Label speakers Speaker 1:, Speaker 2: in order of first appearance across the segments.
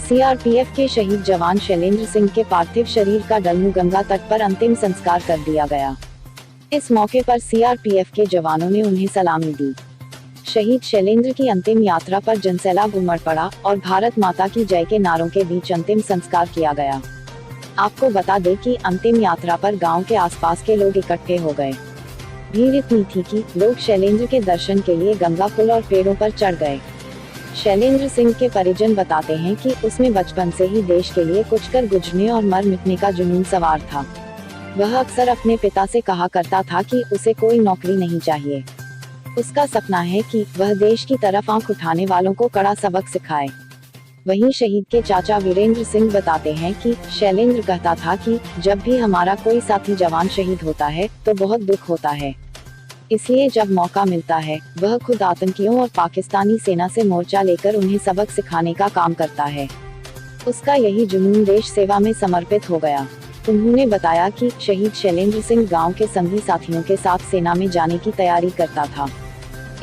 Speaker 1: CRPF के शहीद जवान शैलेंद्र सिंह के पार्थिव शरीर का डलमू गंगा तट पर अंतिम संस्कार कर दिया गया। इस मौके पर सीआरपीएफ के जवानों ने उन्हें सलामी दी। शहीद शैलेंद्र की अंतिम यात्रा पर जनसैलाब उमड़ पड़ा और भारत माता की जय के नारों के बीच अंतिम संस्कार किया गया। आपको बता दें कि अंतिम यात्रा पर गांव के आसपास के लोग इकट्ठे हो गए। भीड़ इतनी थी कि लोग शैलेंद्र के दर्शन के लिए गंगा पुल और पेड़ों पर चढ़ गए। शैलेंद्र सिंह के परिजन बताते हैं कि उसमें बचपन से ही देश के लिए कुछ कर गुजरने और मर मिटने का जुनून सवार था। वह अक्सर अपने पिता से कहा करता था कि उसे कोई नौकरी नहीं चाहिए। उसका सपना है कि वह देश की तरफ आंख उठाने वालों को कड़ा सबक सिखाए। वहीं शहीद के चाचा वीरेंद्र सिंह बताते हैं कि शैलेंद्र कहता था कि जब भी हमारा कोई साथी जवान शहीद होता है तो बहुत दुख होता है, इसलिए जब मौका मिलता है वह खुद आतंकियों और पाकिस्तानी सेना से मोर्चा लेकर उन्हें सबक सिखाने का काम करता है। उसका यही जुनून देश सेवा में समर्पित हो गया। उन्होंने बताया कि शहीद शैलेंद्र सिंह गांव के संगी साथियों के साथ सेना में जाने की तैयारी करता था।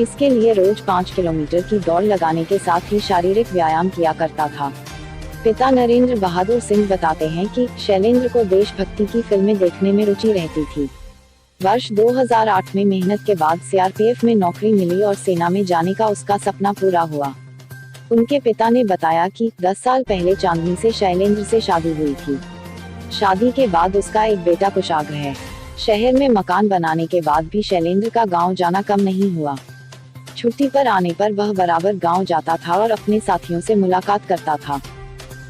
Speaker 1: इसके लिए रोज 5 किलोमीटर की दौड़ लगाने के साथ ही शारीरिक व्यायाम किया करता था। पिता नरेंद्र बहादुर सिंह बताते हैं कि शैलेंद्र को देशभक्ति की फिल्में देखने में रुचि रहती थी। वर्ष 2008 में मेहनत के बाद सीआरपीएफ में नौकरी मिली और सेना में जाने का उसका सपना पूरा हुआ। उनके पिता ने बताया कि 10 साल पहले चांदनी से शैलेंद्र से शादी हुई थी। शादी के बाद उसका एक बेटा कुशाग्र है। शहर में मकान बनाने के बाद भी शैलेंद्र का गांव जाना कम नहीं हुआ। छुट्टी पर आने पर वह बराबर गांव जाता था और अपने साथियों से मुलाकात करता था।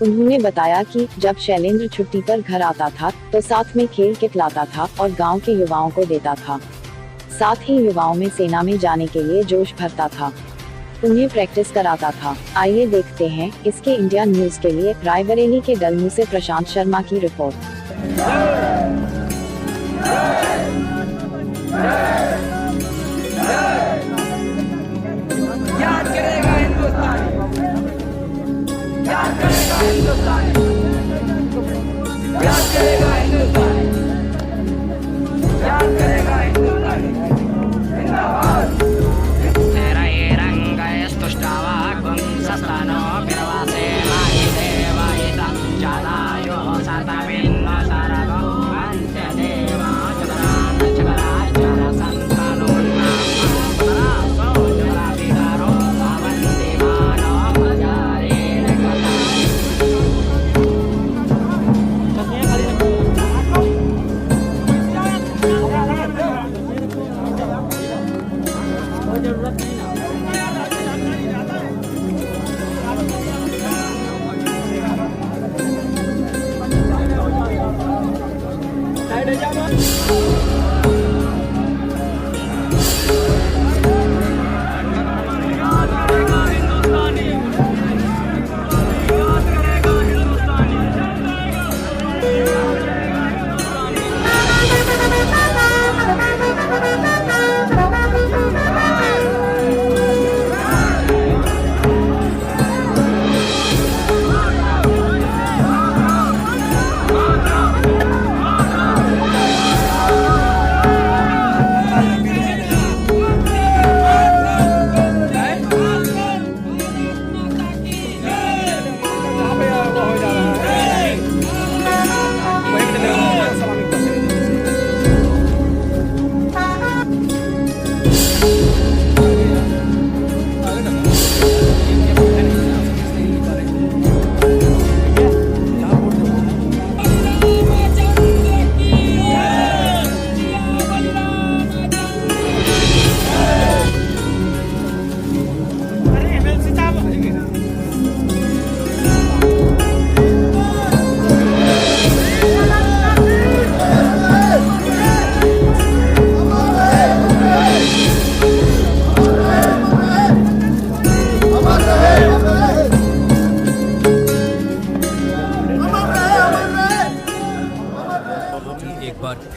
Speaker 1: उन्होंने बताया कि जब शैलेंद्र छुट्टी पर घर आता था तो साथ में खेल किट लाता था और गांव के युवाओं को देता था। साथ ही युवाओं में सेना में जाने के लिए जोश भरता था, उन्हें प्रैक्टिस कराता था। आइए देखते हैं इसके इंडिया न्यूज के लिए रायबरेली के डलमू से प्रशांत शर्मा की रिपोर्ट।
Speaker 2: याद करेगा हिंदुस्तान, याद करेगा हिंदुस्तान, याद करेगा हिंदुस्तान, याद करेगा हिंदुस्तान। जिंदाबाद।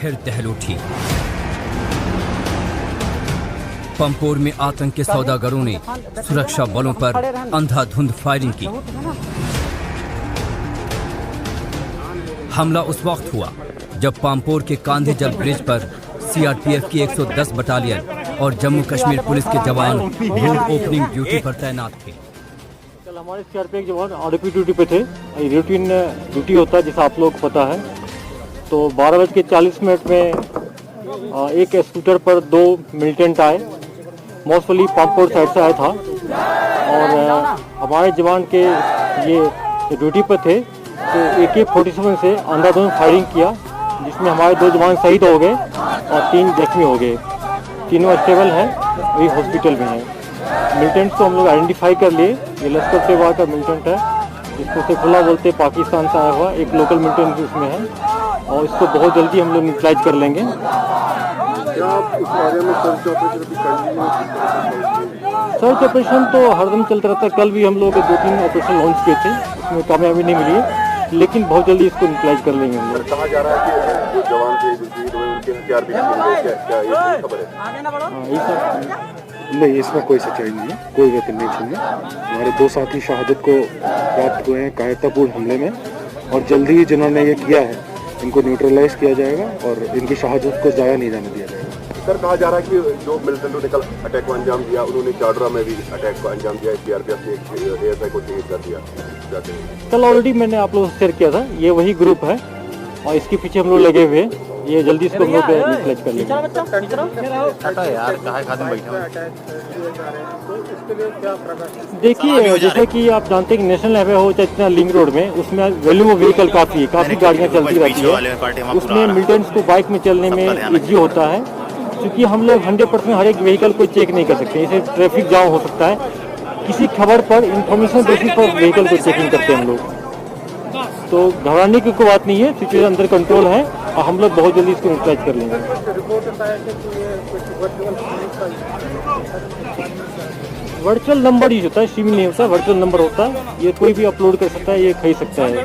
Speaker 3: फिर दहल उठी। पंपोर में आतंक के सौदागरों ने सुरक्षा बलों पर अंधाधुंध फायरिंग की। हमला उस वक्त हुआ जब पामपोर के कांधे जल ब्रिज पर सीआरपीएफ की 110 बटालियन और जम्मू कश्मीर पुलिस के जवान रोड ओपनिंग ड्यूटी पर तैनात थे।
Speaker 4: हमारे सीआरपीएफ जवान आरपी ड्यूटी पे थे। रूटीन ड्यूटी होता है जैसा आप लोग को पता है। तो 12:40 में एक स्कूटर पर 2 मिलिटेंट आए, मोस्टली पामपोर साइड से आया था और हमारे जवान के ये ड्यूटी पर थे तो AK-47 से अंधाधुंध फायरिंग किया, जिसमें हमारे 2 जवान शहीद हो गए और 3 जख्मी हो गए। तीनों स्टेबल हैं, वही हॉस्पिटल में हैं। मिलिटेंट्स को हम लोग आइडेंटिफाई कर लिए। ये लश्कर सेवा का मिलिटेंट है, जिसको सेफुल्ला बोलते हैं, पाकिस्तान से आया हुआ एक लोकल मिलिटेंट उसमें है और इसको बहुत जल्दी हम लोग न्यूट्रलाइज कर लेंगे। सर्च ऑपरेशन तो हरदम चलता रहता है। कल भी हम लोग 2-3 ऑपरेशन लॉन्च किए थे, उसमें कामयाबी नहीं मिली, लेकिन बहुत जल्दी इसको न्यूट्रलाइज कर लेंगे हम लोग।
Speaker 5: कहा जा रहा है कि जो जवान थे जो शहीद हुए उनके हथियार भी छीन गए, क्या ये खबर है?
Speaker 6: नहीं, इसमें कोई सच्चाई नहीं है, कोई वेतन नहीं छीने। हमारे 2 साथी शहादत को प्राप्त हुए हैं कायरतापूर्ण हमले में और जल्दी ही जिन्होंने ये किया है इनको न्यूट्रलाइज किया जाएगा और इनकी शहादत को जाया नहीं जाने दिया जाएगा।
Speaker 5: सर, कहा जा रहा है कि जो मिलिटेंटों ने कल अटैक को अंजाम दिया, उन्होंने चाडरा में भी अटैक को अंजाम दिया, सीआरपीएफ ने ASI को शहीद कर दिया।
Speaker 4: कल ऑलरेडी मैंने आप लोगों से शेयर किया था, ये वही ग्रुप है और इसके पीछे हम लोग लगे हुए हैं। ये जल्दी इसको हम लोग न्यूट्रलाइज कर लेंगे। देखिए, जैसे कि आप जानते हैं कि नेशनल हाईवे हो चाहे इतना लिंक रोड में, उसमें वॉल्यूम ऑफ व्हीकल काफ़ी है, काफ़ी गाड़ियाँ चलती रहती है। उसमें मिलिटेंट्स को बाइक में चलने में ईजी होता है, क्योंकि हम लोग 100% हर एक व्हीकल को चेक नहीं कर सकते। इसे ट्रैफिक जाम हो सकता है, किसी खबर पर इंफॉर्मेशन बेसिस पर व्हीकल को चेकिंग करते हैं हम लोग। तो घबराने की कोई बात नहीं है, सिचुएशन अंडर कंट्रोल है और हम लोग बहुत जल्दी इसको न्यूट्रलाइज कर लेंगे। वर्चुअल नंबर यूज होता है, सिम नहीं होता, वर्चुअल नंबर होता है। ये कोई भी अपलोड कर सकता है, ये खरीद सकता है।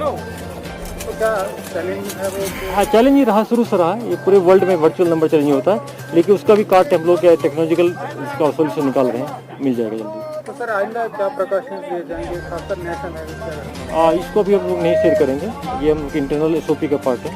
Speaker 4: हाँ, चैलेंज ही रहा, शुरू से रहा। ये पूरे वर्ल्ड में वर्चुअल नंबर चैलेंज होता है, लेकिन उसका भी कार्ड हम लोग टेक्नोलॉजिकल इसका सोल्यूशन निकाल रहे हैं, मिल जाएगा जल्दी।
Speaker 7: तो सर आइंदा क्या प्रकाशन दिए जाएंगे, खासकर नेशनल हाईवे?
Speaker 4: इसको भी हम लोग नहीं शेयर करेंगे, ये हम इंटरनल SOP का पार्ट है।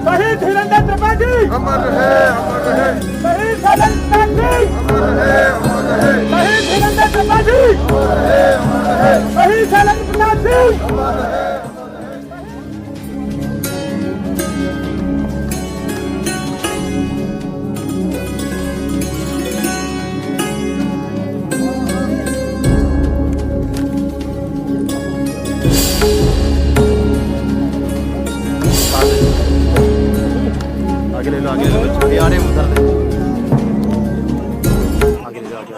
Speaker 2: शहीद धीरेन्द्र त्रिपाठी अमर रहे, अमर रहे। शहीद सदन त्रिपाठी अमर रहे, अमर रहे। शहीद धीरेन्द्र त्रिपाठी अमर रहे, अमर रहे। शहीद सदन त्रिपाठी अमर रहे।
Speaker 6: आगे ले लो, आगे ले लो, छवि आ रहे हैं, उधर ले। आगे ले लो, आगे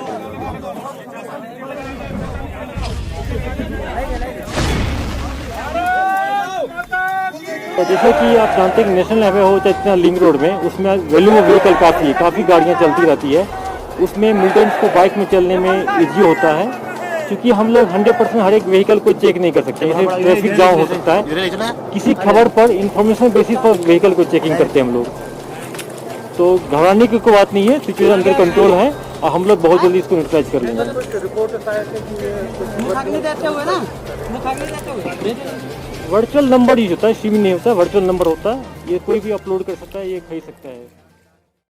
Speaker 4: तो जैसे कि आप जानते हैं कि नेशनल हाईवे हो चाहे इतना लिंक रोड में, उसमें वॉल्यूम ऑफ व्हीकल काफ़ी है, काफ़ी गाड़ियाँ चलती रहती है। उसमें मिलिटेंट्स को बाइक में चलने में ईजी होता है, क्योंकि हम लोग 100% हर एक व्हीकल को चेक नहीं कर सकते। इसे ट्रैफिक जाम हो सकता है, किसी खबर पर इंफॉर्मेशन बेसिस पर व्हीकल को चेकिंग करते हैं हम लोग। तो घबराने की कोई बात नहीं है, सिचुएशन अंडर कंट्रोल है और हम लोग बहुत जल्दी इसको न्यूट्रलाइज कर लेंगे। वर्चुअल नंबर यूज होता है, सिम नहीं होता, वर्चुअल नंबर होता है। ये कोई भी अपलोड कर सकता है, ये खरीद सकता है।